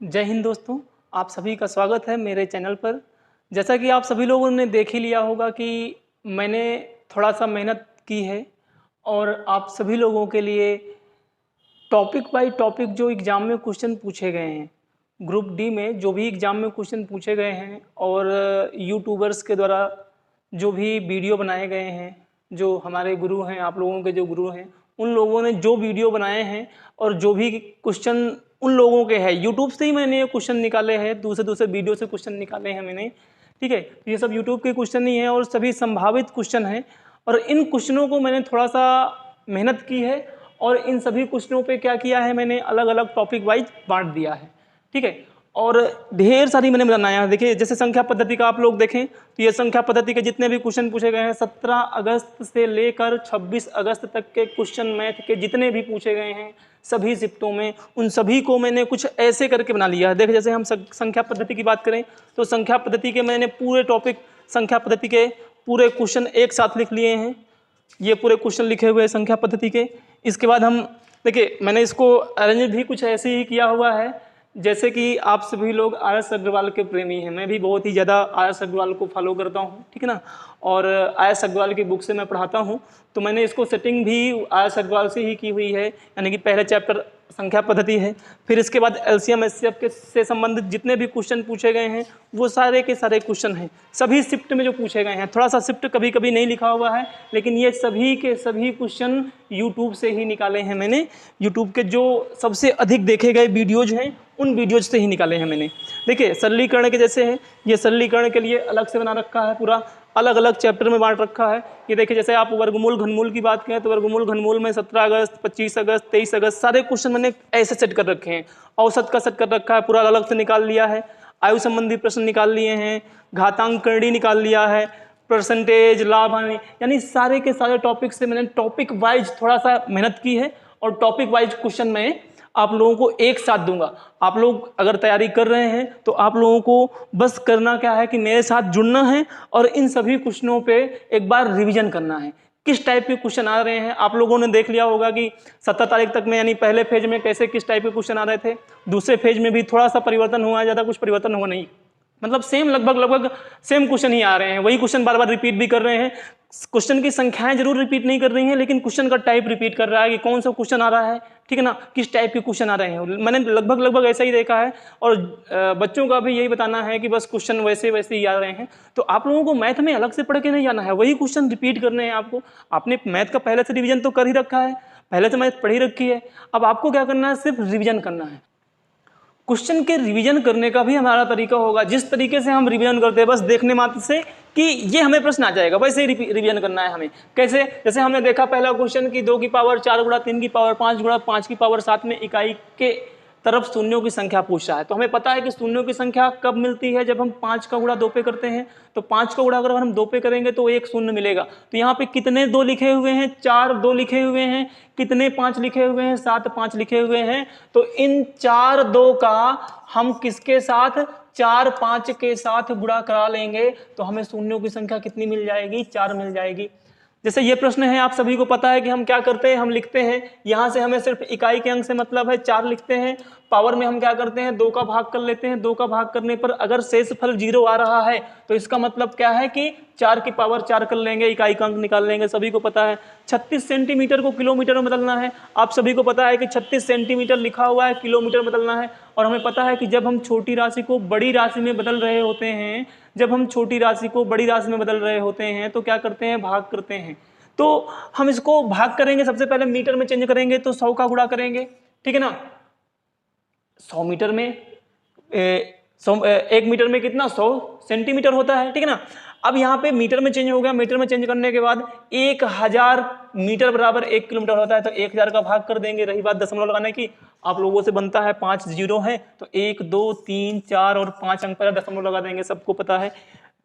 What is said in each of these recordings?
जय हिंद दोस्तों, आप सभी का स्वागत है मेरे चैनल पर। जैसा कि आप सभी लोगों ने देख ही लिया होगा कि मैंने थोड़ा सा मेहनत की है और आप सभी लोगों के लिए टॉपिक बाय टॉपिक जो एग्ज़ाम में क्वेश्चन पूछे गए हैं, ग्रुप डी में जो भी एग्ज़ाम में क्वेश्चन पूछे गए हैं और यूट्यूबर्स के द्वारा जो भी वीडियो बनाए गए हैं, जो हमारे गुरु हैं, आप लोगों के जो गुरु हैं, उन लोगों ने जो वीडियो बनाए हैं और जो भी क्वेश्चन उन लोगों के हैं, यूट्यूब से ही मैंने ये क्वेश्चन निकाले हैं, दूसरे दूसरे वीडियो से क्वेश्चन निकाले हैं मैंने। ठीक है, तो ये सब यूट्यूब के क्वेश्चन ही हैं और सभी संभावित क्वेश्चन हैं और इन क्वेश्चनों को मैंने थोड़ा सा मेहनत की है और इन सभी क्वेश्चनों पे क्या किया है, मैंने अलग अलग टॉपिक वाइज बांट दिया है। ठीक है, और ढेर सारी मैंने बनाया है। देखिए, जैसे संख्या पद्धति का आप लोग देखें तो ये संख्या पद्धति के जितने भी क्वेश्चन पूछे गए हैं, 17 अगस्त से लेकर 26 अगस्त तक के क्वेश्चन मैथ के जितने भी पूछे गए हैं सभी शिफ्टों में, उन सभी को मैंने कुछ ऐसे करके बना लिया है। देखिए, जैसे हम संख्या पद्धति की बात करें तो संख्या पद्धति के मैंने पूरे टॉपिक, संख्या पद्धति के पूरे क्वेश्चन एक साथ लिख लिए हैं। ये पूरे क्वेश्चन लिखे हुए हैं संख्या पद्धति के। इसके बाद हम देखिए, मैंने इसको अरेंज भी कुछ ऐसे ही किया हुआ है जैसे कि आप सभी लोग आर.एस. अग्रवाल के प्रेमी हैं। मैं भी बहुत ही ज़्यादा आर.एस. अग्रवाल को फॉलो करता हूँ, ठीक है ना, और आर.एस. अग्रवाल की बुक से मैं पढ़ाता हूँ, तो मैंने इसको सेटिंग भी आर.एस. अग्रवाल से ही की हुई है। यानी कि पहले चैप्टर संख्या पद्धति है, फिर इसके बाद एलसीएम एचसीएफ के से संबंधित जितने भी क्वेश्चन पूछे गए हैं वो सारे के सारे क्वेश्चन हैं सभी शिफ्ट में जो पूछे गए हैं। थोड़ा सा शिफ्ट कभी कभी नहीं लिखा हुआ है, लेकिन ये सभी के सभी क्वेश्चन यूट्यूब से ही निकाले हैं मैंने। यूट्यूब के जो सबसे अधिक देखे गए वीडियोज हैं उन वीडियोज से ही निकाले हैं मैंने। देखिए, सरलीकरण के जैसे है, ये सरलीकरण के लिए अलग से बना रखा है, पूरा अलग अलग चैप्टर में बांट रखा है। ये देखिए, जैसे आप वर्गमूल घनमूल की बात करें तो वर्गमूल घनमूल में 17 अगस्त, 25 अगस्त, 23 अगस्त सारे क्वेश्चन मैंने ऐसे सेट कर रखे हैं। औसत का सेट कर रखा है, पूरा अलग से निकाल लिया है। आयु संबंधी प्रश्न निकाल लिए हैं, घातांक करणी निकाल लिया है, परसेंटेज, लाभ हानि, यानी सारे के सारे टॉपिक से मैंने टॉपिक वाइज थोड़ा सा मेहनत की है और टॉपिक वाइज क्वेश्चन मैं आप लोगों को एक साथ दूंगा। आप लोग अगर तैयारी कर रहे हैं तो आप लोगों को बस करना क्या है कि मेरे साथ जुड़ना है और इन सभी क्वेश्चनों पे एक बार रिवीजन करना है। किस टाइप के क्वेश्चन आ रहे हैं आप लोगों ने देख लिया होगा कि 17 तारीख तक में, यानी पहले फेज में कैसे किस टाइप के क्वेश्चन आ रहे थे, दूसरे फेज में भी थोड़ा सा परिवर्तन हुआ है, ज़्यादा कुछ परिवर्तन हुआ नहीं, मतलब सेम लगभग सेम क्वेश्चन ही आ रहे हैं। वही क्वेश्चन बार बार रिपीट भी कर रहे हैं। क्वेश्चन की संख्याएं जरूर रिपीट नहीं कर रही हैं, लेकिन क्वेश्चन का टाइप रिपीट कर रहा है कि कौन सा क्वेश्चन आ रहा है, ठीक है ना, किस टाइप के क्वेश्चन आ रहे हैं। मैंने लगभग ऐसा ही देखा है और बच्चों का भी यही बताना है कि बस क्वेश्चन वैसे वैसे ही आ रहे हैं। तो आप लोगों को मैथ में अलग से पढ़ के नहीं जाना है, वही क्वेश्चन रिपीट करने हैं आपको। आपने मैथ का पहले से रिविजन तो कर ही रखा है, पहले से मैथ पढ़ी रखी है, अब आपको क्या करना है, सिर्फ रिविजन करना है। क्वेश्चन के रिवीजन करने का भी हमारा तरीका होगा। जिस तरीके से हम रिवीजन करते हैं बस देखने मात्र से कि ये हमें प्रश्न आ जाएगा, वैसे ही रिवीजन करना है हमें। कैसे? जैसे हमने देखा पहला क्वेश्चन कि 2 की पावर 4 गुणा 3 की पावर 5 गुणा 5 की पावर 7 में इकाई के तरफ शून्यों की संख्या पूछ रहा है। तो हमें पता है कि शून्यों की संख्या कब मिलती है, जब हम 5 का गुणा 2 पे करते हैं। तो 5 का गुणा अगर हम 2 पे करेंगे तो एक शून्य मिलेगा। तो यहाँ पे कितने 2 लिखे हुए हैं, 4 2 लिखे हुए हैं, कितने 5 लिखे हुए हैं, 7 5 लिखे हुए हैं। तो इन 4 2 का हम किसके साथ, 4 5 के साथ गुणा करा लेंगे तो हमें शून्यों की संख्या कितनी मिल जाएगी, 4 मिल जाएगी। जैसे ये प्रश्न है, आप सभी को पता है कि हम क्या करते हैं, हम लिखते हैं, यहाँ से हमें सिर्फ इकाई के अंक से मतलब है, 4 लिखते हैं। पावर में हम क्या करते हैं, 2 का भाग कर लेते हैं। 2 का भाग करने पर अगर शेषफल 0 आ रहा है तो इसका मतलब क्या है कि 4 की पावर 4 कर लेंगे, इकाई का अंक निकाल लेंगे। सभी को पता है 36 सेंटीमीटर को किलोमीटर में बदलना है। आप सभी को पता है कि 36 सेंटीमीटर लिखा हुआ है, किलोमीटर बदलना है। और हमें पता है कि जब हम छोटी राशि को बड़ी राशि में बदल रहे होते हैं, जब हम छोटी राशि को बड़ी राशि में बदल रहे होते हैं तो क्या करते हैं, भाग करते हैं। तो हम इसको भाग करेंगे, सबसे पहले मीटर में चेंज करेंगे तो 100 का गुणा करेंगे, ठीक है ना। 100 मीटर में 1 मीटर में कितना, 100 सेंटीमीटर होता है, ठीक है ना। अब यहाँ पे मीटर में चेंज हो गया, मीटर में चेंज करने के बाद 1000 मीटर बराबर 1 किलोमीटर होता है। तो 1000 का भाग कर देंगे। रही बात दशमलव लगाने की, आप लोगों से बनता है 5 जीरो है तो 1 2 3 4 और 5 अंक पर दशमलव लगा देंगे, सबको पता है।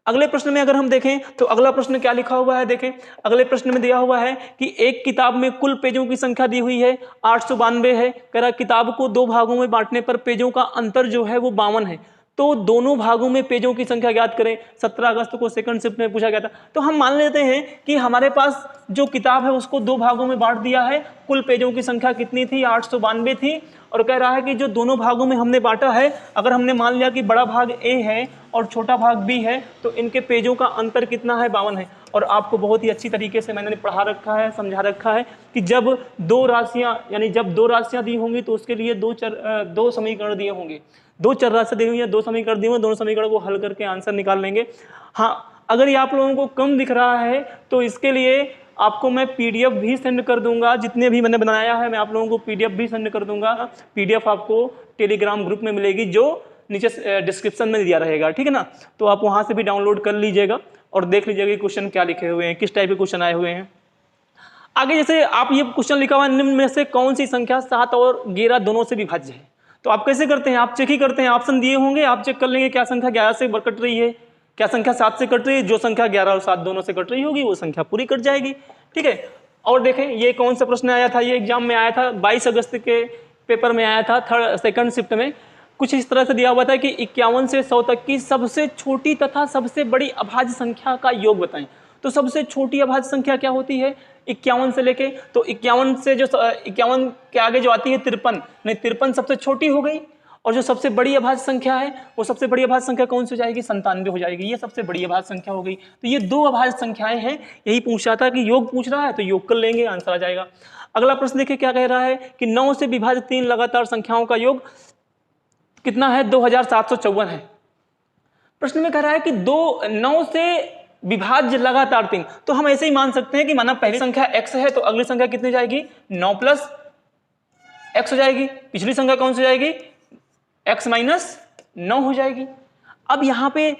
अगले प्रश्न में अगर हम देखें तो अगला प्रश्न क्या लिखा हुआ है, देखें अगले प्रश्न में दिया हुआ है कि एक किताब में कुल पेजों की संख्या दी हुई है 892 है। कह रहा किताब को 2 भागों में बांटने पर पेजों का अंतर जो है वो 52 है। तो दोनों भागों में पेजों की संख्या ज्ञात करें। 17 अगस्त को सेकंड शिफ्ट में पूछा गया था। तो हम मान लेते हैं कि हमारे पास जो किताब है उसको 2 भागों में बांट दिया है। कुल पेजों की संख्या कितनी थी? 892 थी। और कह रहा है कि जो दोनों भागों में हमने बांटा है, अगर हमने मान लिया कि बड़ा भाग ए है और छोटा भाग बी है, तो इनके पेजों का अंतर कितना है? 52 है। और आपको बहुत ही अच्छी तरीके से मैंने पढ़ा रखा है, समझा रखा है कि जब 2 राशियां, यानी जब 2 राशियां दी होंगी तो उसके लिए 2 समीकरण दिए होंगे। 2 चर राशि दी हुई है, 2 समीकरण दिए हुए, दोनों समीकरण को हल करके आंसर निकाल लेंगे। हाँ, अगर ये आप लोगों को कम दिख रहा है तो इसके लिए आपको मैं पीडीएफ भी सेंड कर दूंगा। जितने भी मैंने बनाया है मैं आप लोगों को पीडीएफ भी सेंड कर दूंगा। पीडीएफ आपको टेलीग्राम ग्रुप में मिलेगी, जो नीचे डिस्क्रिप्शन में दिया रहेगा, ठीक है ना। तो आप वहां से भी डाउनलोड कर लीजिएगा और देख लीजिएगा कि क्वेश्चन क्या लिखे हुए हैं, किस टाइप के क्वेश्चन आए हुए हैं। आगे जैसे आप ये क्वेश्चन लिखा हुआ है, निम्न में से कौन सी संख्या 7 और 11 दोनों से विभाज्य है? तो आप कैसे करते हैं? आप चेक ही करते हैं, ऑप्शन दिए होंगे, आप चेक कर लेंगे क्या संख्या 11 से कट रही है, क्या संख्या 7 से कट रही है। जो संख्या 11 और 7 दोनों से कट रही होगी वो संख्या पूरी कट जाएगी, ठीक है। और देखें ये कौन सा प्रश्न आया था, ये एग्जाम में आया था, 22 अगस्त के पेपर में आया था, सेकंड शिफ्ट में। कुछ इस तरह से दिया हुआ था कि 51 से 100 तक की सबसे छोटी तथा सबसे बड़ी अभाज्य संख्या का योग बताएं। तो सबसे छोटी अभाज्य संख्या क्या होती है? 51 से लेके, तो 51 से जो 51 के आगे जो आती है 53, नहीं 53 सबसे छोटी हो गई। और जो सबसे बड़ी अभाज्य संख्या है, वो सबसे बड़ी अभाज्य संख्या कौन सी हो जाएगी? 97 हो जाएगी। ये सबसे बड़ी अभाज्य संख्या हो गई। तो ये 2 अभाज्य संख्याएं हैं। यही पूछ रहा था कि योग पूछ रहा है तो योग कर लेंगे, आंसर आ जाएगा। अगला प्रश्न देखिए क्या कह रहा है कि 9 से विभाजित 3 लगातार संख्याओं का योग कितना है? 2754 है। प्रश्न में कह रहा है कि 9 से विभाज्य लगातार 3। तो हम ऐसे ही मान सकते हैं कि माना पहली संख्या x है तो अगली संख्या कितनी जाएगी? 9 प्लस x हो जाएगी। पिछली संख्या कौन सी जाएगी? x माइनस 9 हो जाएगी। अब यहां पे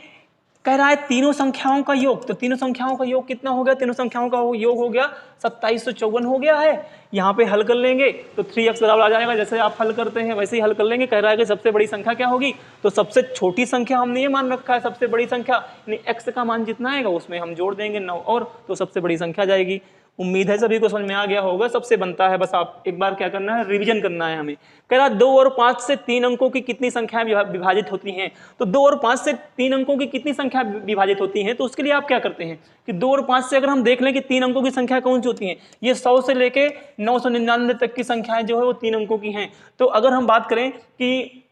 कह रहा है तीनों संख्याओं का योग, तो तीनों संख्याओं का योग कितना हो गया? तीनों संख्याओं का योग हो गया 2754 हो गया है। यहाँ पे हल कर लेंगे तो 3x बराबर आ जाएगा। जैसे आप हल करते हैं वैसे ही हल कर लेंगे। कह रहा है कि सबसे बड़ी संख्या क्या होगी? तो सबसे छोटी संख्या हमने ये मान रखा है, सबसे बड़ी संख्या यानी x का मान जितना आएगा उसमें हम जोड़ देंगे 9 और, तो सबसे बड़ी संख्या जाएगी। उम्मीद है सभी को समझ में आ गया होगा। सबसे बनता है, बस आप एक बार क्या करना है, रिवीजन करना है हमें। कह रहा 2 और 5 से 3 अंकों की कितनी संख्याएं विभाजित होती हैं? तो 2 और 5 से 3 अंकों की कितनी संख्या विभाजित होती हैं? तो उसके लिए आप क्या करते हैं कि 2 और 5 से अगर हम देख लें कि 3 अंकों की संख्या कौन सी होती है, ये 100 से लेके 999 तक की संख्याएं जो है वो 3 अंकों की हैं। तो अगर हम बात करें कि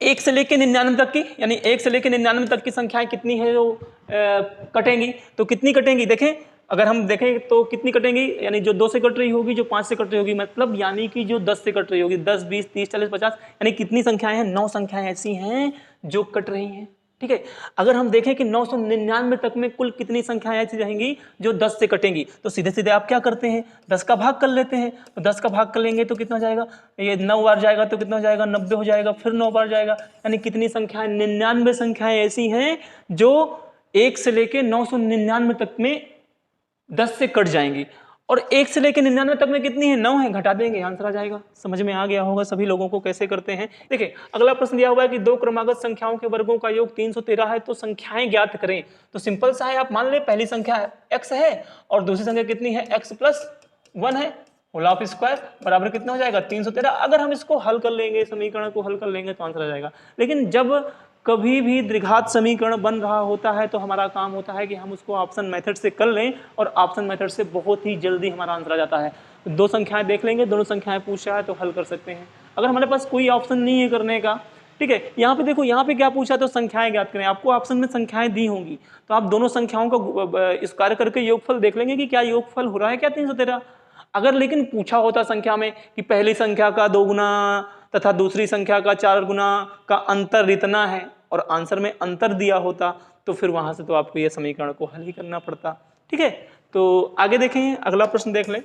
1 से लेके 99 तक की, यानी 1 से लेके 99 तक की संख्याएं कितनी है जो कटेंगी, तो कितनी कटेंगी? देखें, अगर हम देखें तो कितनी कटेंगी, यानी जो 2 से कट रही होगी, जो 5 से कट रही होगी, मतलब यानी कि जो 10 से कट रही होगी, 10, 20, 30, 40, 50, यानी कितनी संख्याएं हैं? 9 संख्याएं ऐसी हैं जो कट रही हैं, ठीक है। अगर हम देखें कि 999 तक में कुल कितनी संख्याएं ऐसी रहेंगी जो 10 से कटेंगी, तो सीधे सीधे आप क्या करते हैं? 10 का भाग कर लेते हैं। तो 10 का भाग कर लेंगे तो कितना हो जाएगा? ये 9 बार जाएगा तो कितना हो जाएगा? 90 हो जाएगा, फिर 9 बार जाएगा, यानी कितनी संख्याएं? 99 संख्याएं ऐसी हैं जो 1 से लेके 999 तक में 10 से कट जाएंगी। और 1 से लेकर 99 तक में कितनी है? 9 है, घटा देंगे, आंसर आ जाएगा। समझ में आ गया होगा सभी लोगों को कैसे करते हैं। देखिए अगला प्रश्न दिया हुआ है कि 2 क्रमागत संख्याओं के वर्गों का योग 313 है, तो संख्याएं ज्ञात करें। तो सिंपल सा है, आप मान ले पहली संख्या x है और दूसरी संख्या कितनी है? x + 1 है, होल ऑफ स्क्वायर बराबर कितना हो जाएगा? 313। अगर हम इसको हल कर लेंगे, समीकरण को हल कर लेंगे तो आंसर आ जाएगा। लेकिन जब कभी भी द्विघात समीकरण बन रहा होता है तो हमारा काम होता है कि हम उसको ऑप्शन मेथड से कर लें, और ऑप्शन मेथड से बहुत ही जल्दी हमारा आंसर आ जाता है। 2 संख्याएं देख लेंगे, दोनों संख्याएं पूछा है तो हल कर सकते हैं। अगर हमारे पास कोई ऑप्शन नहीं है करने का, ठीक है, यहाँ पे देखो, यहाँ पे क्या पूछा? तो संख्याएं ज्ञात करें। आपको ऑप्शन में संख्याएं दी होंगी तो आप दोनों संख्याओं का इस कार्य करके योगफल देख लेंगे कि क्या योगफल हो रहा है क्या 313। अगर लेकिन पूछा होता संख्या में कि पहली संख्या का 2 गुना तथा दूसरी संख्या का 4 गुना का अंतर इतना है, और आंसर में अंतर दिया होता, तो फिर वहां से तो आपको ये समीकरण को हल ही करना पड़ता, ठीक है। तो आगे देखें, अगला प्रश्न देख लें।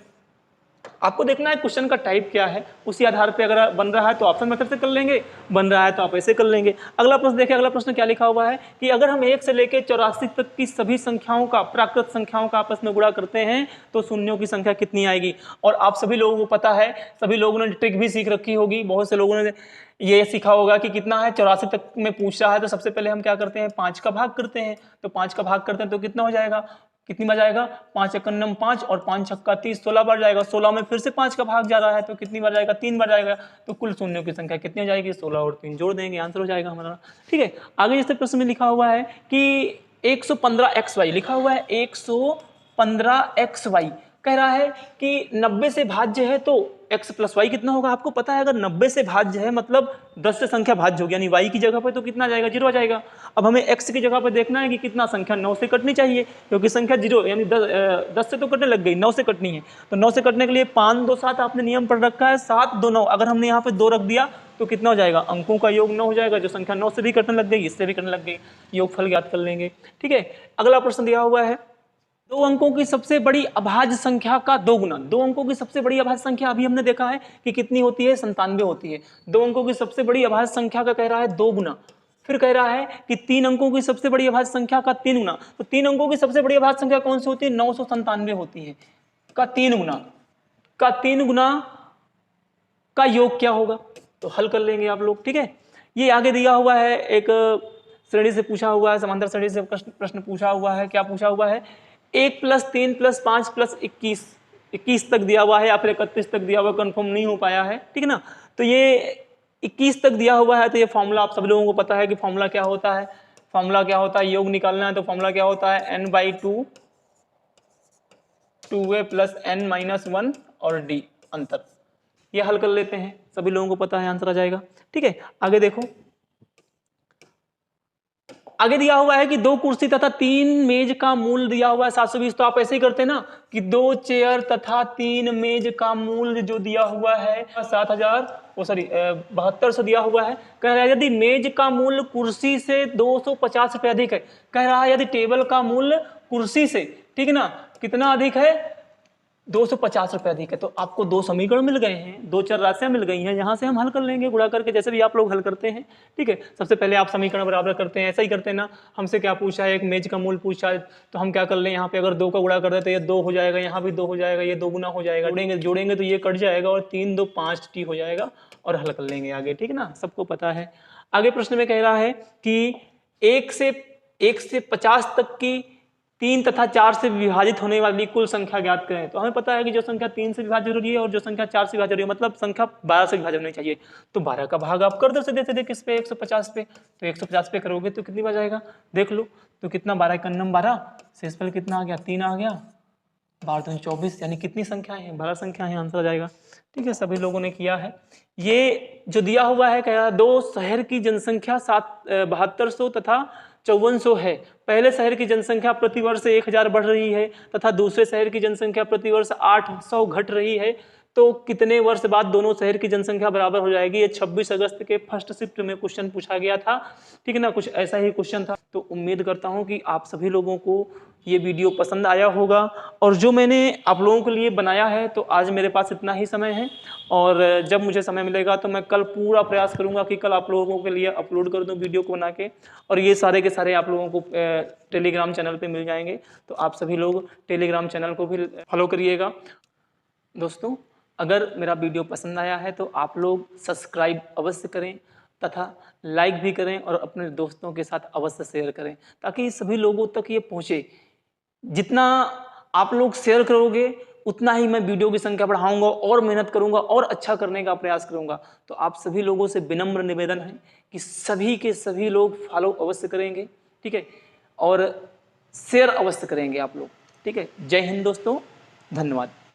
आपको देखना है क्वेश्चन का टाइप क्या है, उसी आधार पे अगर बन रहा है तो ऑप्शन मेथड से कर लेंगे, बन रहा है तो आप ऐसे कर लेंगे। अगला प्रश्न देखिए, अगला प्रश्न क्या लिखा हुआ है कि अगर हम 1 से लेकर 84 तक की सभी संख्याओं का, प्राकृत संख्याओं का आपस में गुणा करते हैं तो शून्यों की संख्या कितनी आएगी। और आप सभी लोगों को पता है, सभी लोगों ने ट्रिक भी सीख रखी होगी, बहुत से लोगों ने ये सीखा होगा कि कितना है 84 तक में पूछ रहा है तो सबसे पहले हम क्या करते हैं? 5 का भाग करते हैं। तो 5 का भाग करते हैं तो कितना हो जाएगा? कितनी बार जाएगा, 5 एकम 5 और 5 छक्का 30, 16 बार जाएगा। 16 में फिर से 5 का भाग जा रहा है तो कितनी बार जाएगा, 3 बार जाएगा। तो कुल शून्यों की संख्या कितनी हो जाएगी, 16 और 3 जोड़ देंगे, आंसर हो जाएगा हमारा। ठीक है, आगे जैसे प्रश्न में लिखा हुआ है कि 115xy लिखा हुआ है, 115xy कह रहा है कि 90 से भाज्य है तो x प्लस वाई कितना होगा। आपको पता है अगर 90 से भाज्य है मतलब 10 से संख्या भाज्य होगी, यानी y की जगह पे तो कितना जाएगा, 0 आ जाएगा। अब हमें x की जगह पे देखना है कि कितना संख्या 9 से कटनी चाहिए, क्योंकि संख्या 0 यानी 10 से तो कटने लग गई, 9 से कटनी है। तो 9 से कटने के लिए 5 2 7 आपने नियम पढ़ रखा है, 7 2 9। अगर हमने यहाँ पे 2 रख दिया तो कितना हो जाएगा, अंकों का योग 9 हो जाएगा। जो संख्या 9 से भी कटने लग गई, इससे भी कटने लग गई, योगफल ज्ञात कर लेंगे। ठीक है, अगला प्रश्न दिया हुआ है, 2 अंकों की सबसे बड़ी अभाज्य संख्या का 2 गुना। 2 अंकों की सबसे बड़ी अभाज्य संख्या अभी हमने देखा है कि कितनी होती है, 97 होती है। 2 अंकों की सबसे बड़ी अभाज्य संख्या का कह रहा है 2 गुना। फिर कह रहा है कि 3 अंकों की सबसे बड़ी अभाज्य संख्या का 3 गुना। तो 3 अंकों की सबसे बड़ी अभाज्य संख्या कौन सी होती है, 997 होती है। का 3 गुना का योग क्या होगा, तो हल कर लेंगे आप लोग। ठीक है, ये आगे दिया हुआ है, एक श्रेणी से पूछा हुआ है, समांतर श्रेणी से प्रश्न पूछा हुआ है। क्या पूछा हुआ है, 1 + 3 + 5 + 21 तक दिया हुआ है या फिर 31 तक दिया हुआ, कंफर्म नहीं हो पाया है। ठीक है ना, तो ये 21 तक दिया हुआ है। तो ये फॉर्मूला आप सभी लोगों को पता है कि फॉर्मूला क्या होता है। फॉर्मूला क्या होता है, योग निकालना है तो फॉर्मूला क्या होता है, n/2 2a + n-1 और d अंतर। ये हल कर लेते हैं, सभी लोगों को पता है, आंसर आ जाएगा। ठीक है, आगे देखो, आगे दिया हुआ है कि 2 कुर्सी तथा 3 मेज का मूल्य दिया हुआ है 720। तो आप ऐसे ही करते ना कि 2 चेयर तथा 3 मेज का मूल्य जो दिया हुआ है 7200 दिया हुआ है। कह रहा है यदि मेज का मूल्य कुर्सी से 250 रुपये अधिक है। कह रहा है यदि टेबल का मूल्य कुर्सी से, ठीक है ना, कितना अधिक है, 250 रुपये अधिक है। तो आपको 2 समीकरण मिल गए हैं, 2 चर राशियां मिल गई हैं, यहाँ से हम हल कर लेंगे गुणा करके, जैसे भी आप लोग हल करते हैं। ठीक है, सबसे पहले आप समीकरण बराबर करते हैं, ऐसा ही करते हैं ना। हमसे क्या पूछा है, एक मेज का मूल्य पूछा है, तो हम क्या कर लें, यहाँ पे अगर 2 का गुणा कर दे तो ये 2 हो जाएगा, यहाँ भी 2 हो जाएगा, ये 2 गुना हो जाएगा। जोड़ेंगे तो ये कट जाएगा और 3 2 5 टी हो जाएगा और हल कर लेंगे आगे। ठीक है ना, सबको पता है। आगे प्रश्न में कह रहा है कि 1 से 50 तक की 3 तथा 4 से विभाजित होने वाली कुल संख्या ज्ञात करें। तो हमें पता है कि जो संख्या 3 से विभाजित हो रही है और जो संख्या 4 से विभाजित हो रही है, मतलब संख्या 12 से विभाजित होनी चाहिए। तो 12 का भाग आप कर दो सीधे सीधे किस पे, 150 पे। तो 150 पे करोगे तो कितनी बार जाएगा, देख लो। तो कितना, 12 का 12, शेषफल कितना आ गया, 3 आ गया, 12 24, यानी कितनी संख्या है, 12 संख्या है, आंसर आ जाएगा। ठीक है, सभी लोगों ने किया है। ये जो दिया हुआ है, क्या 2 शहर की जनसंख्या 7200 तथा 5400 है। पहले शहर की जनसंख्या प्रतिवर्ष 1000 बढ़ रही है तथा दूसरे शहर की जनसंख्या प्रतिवर्ष 800 घट रही है। तो कितने वर्ष बाद दोनों शहर की जनसंख्या बराबर हो जाएगी। ये 26 अगस्त के फर्स्ट शिफ्ट में क्वेश्चन पूछा गया था। ठीक है ना, कुछ ऐसा ही क्वेश्चन था। तो उम्मीद करता हूँ कि आप सभी लोगों को ये वीडियो पसंद आया होगा। और जो मैंने आप लोगों के लिए बनाया है, तो आज मेरे पास इतना ही समय है और जब मुझे समय मिलेगा तो मैं कल पूरा प्रयास करूंगा कि कल आप लोगों के लिए अपलोड कर दूं वीडियो को बना के। और ये सारे के सारे आप लोगों को टेलीग्राम चैनल पे मिल जाएंगे। तो आप सभी लोग टेलीग्राम चैनल को भी फॉलो करिएगा। दोस्तों, अगर मेरा वीडियो पसंद आया है तो आप लोग सब्सक्राइब अवश्य करें तथा लाइक भी करें और अपने दोस्तों के साथ अवश्य शेयर करें, ताकि सभी लोगों तक ये पहुँचे। जितना आप लोग शेयर करोगे उतना ही मैं वीडियो की संख्या बढ़ाऊंगा और मेहनत करूंगा और अच्छा करने का प्रयास करूंगा। तो आप सभी लोगों से विनम्र निवेदन है कि सभी के सभी लोग फॉलो अवश्य करेंगे, ठीक है, और शेयर अवश्य करेंगे आप लोग। ठीक है, जय हिंद दोस्तों, धन्यवाद।